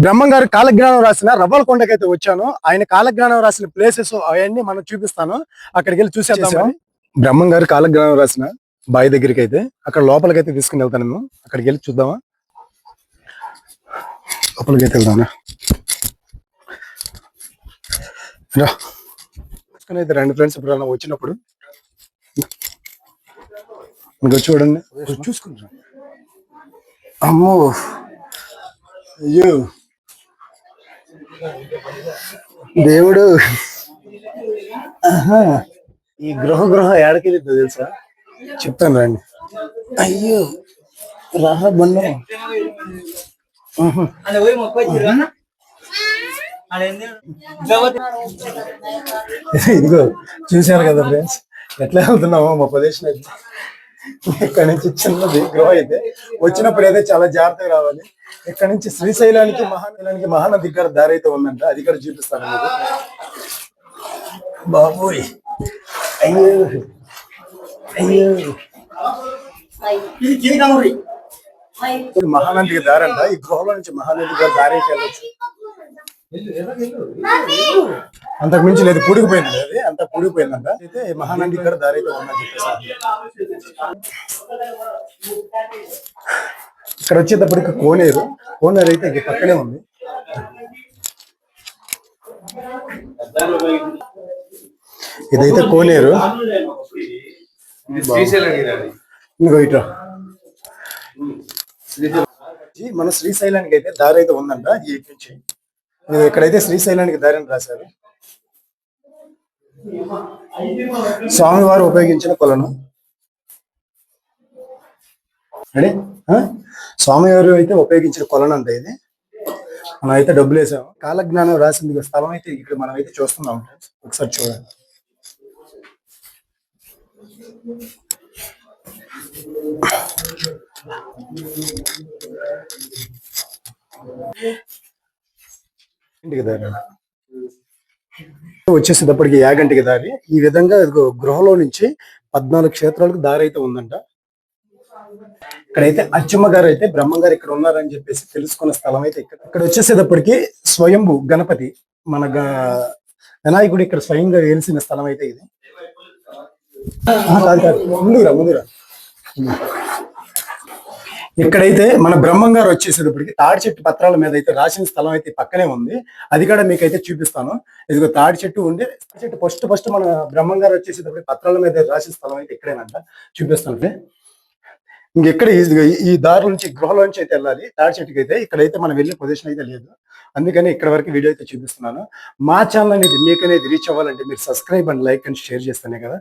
బ్రహ్మం గారు కాలజ్ఞానం రాసిన రవ్వలకొండకైతే వచ్చాను. ఆయన కాలజ్ఞానం రాసిన ప్లేసెస్ అవన్నీ మనం చూపిస్తాను. అక్కడికి వెళ్ళి చూసేద్దాం. బ్రహ్మం గారు కాలజ్ఞానం రాసిన బావి దగ్గరికి అయితే అక్కడ లోపలికైతే తీసుకుని వెళ్తాను. అక్కడికి వెళ్ళి చూద్దామా? లోపలికైతే వెళ్దామా? అయితే రండి ఫ్రెండ్స్, ఇప్పుడు వచ్చినప్పుడు ఇంకా చూడండి, చూసుకుంటాం. అమ్మో, అయ్యో దేవుడు, ఈ గృహ ఏడకెళ్ళి తెలుసా? చెప్తాను రండి. అయ్యో రాహ బండ, ఇదిగో చూశారు కదా ఫ్రెండ్స్, ఎట్లా వెళ్తున్నామో మా ప్రదేశం అయితే. ఇక్కడ నుంచి చిన్నది గృహ అయితే, వచ్చినప్పుడు అయితే చాలా జాగ్రత్తగా రావాలి. ఇక్కడ నుంచి శ్రీశైలానికి మహానది దగ్గర దారి అయితే ఉందంట, అది కూడా చూపిస్తాను మీకు. బాబోయ్, అయ్యో అయ్యో, మహానదికి దారి అంట. ఈ గృహలో నుంచి మహానది గారి దారి అయితే వెళ్ళచ్చు. అంతకు మించి లేదు, పూడికిపోయింది. అది అంతా పూడికిపోయిందంట. అయితే మహానంది గారి దారి అయితే ఉందని చెప్పేసి ఇక్కడ వచ్చేటప్పటికి కోనేరు అయితే ఇది పక్కనే ఉంది. ఇదైతే కోనేరు. ఇంకో ఇటు మన శ్రీశైలానికి అయితే దారి అయితే ఉందంట. ఇటు నుంచి ఇక్కడైతే శ్రీశైలానికి దారి అని రాశారు. స్వామివారు ఉపయోగించిన కొలను. అంటే స్వామివారు అయితే ఉపయోగించిన కొలను అంట ఇది. మనం అయితే డబ్బులు వేసాము. కాలజ్ఞానం రాసింది స్థలం అయితే ఇక్కడ మనం అయితే చూస్తున్నాం. ఒకసారి చూడండి. ఇంటికి దారి వచ్చేసేటప్పటికి యాగంటికి దారి. ఈ విధంగా గృహలో నుంచి 14 క్షేత్రాలకు దారి అయితే ఉందంట. ఇక్కడైతే అచ్చమ్మ గారు అయితే బ్రహ్మంగారు ఇక్కడ ఉన్నారని చెప్పేసి తెలుసుకున్న స్థలం అయితే ఇక్కడ వచ్చేసేటప్పటికి స్వయంభు గణపతి, మన వినాయకుడు ఇక్కడ స్వయంగా వెలిసిన స్థలం అయితే ఇది. ముందురా ఇక్కడైతే మన బ్రహ్మంగారు వచ్చేసేటప్పటికి తాడి చెట్టు పత్రాల మీద అయితే రాసిన స్థలం అయితే పక్కనే ఉంది. అది కూడా మీకైతే చూపిస్తాను. ఇదిగో తాడి చెట్టు ఉండే చెట్టు ఫస్ట్ మన బ్రహ్మంగారు వచ్చేసేటప్పటికి పత్రాల మీద రాసిన స్థలం అయితే ఇక్కడేనంట. చూపిస్తాను. ఇంకెక్కడ ఈ దారి నుంచి గృహలో నుంచి అయితే వెళ్ళాలి. తాడి చెట్టుకి అయితే ఇక్కడైతే మనం వెళ్ళే పొజిషన్ అయితే లేదు. అందుకని ఇక్కడ వరకు వీడియో అయితే చూపిస్తున్నాను. మా ఛానల్ అనేది మీకు అనేది రీచ్ అవ్వాలంటే మీరు subscribe and like and share చేస్తేనే కదా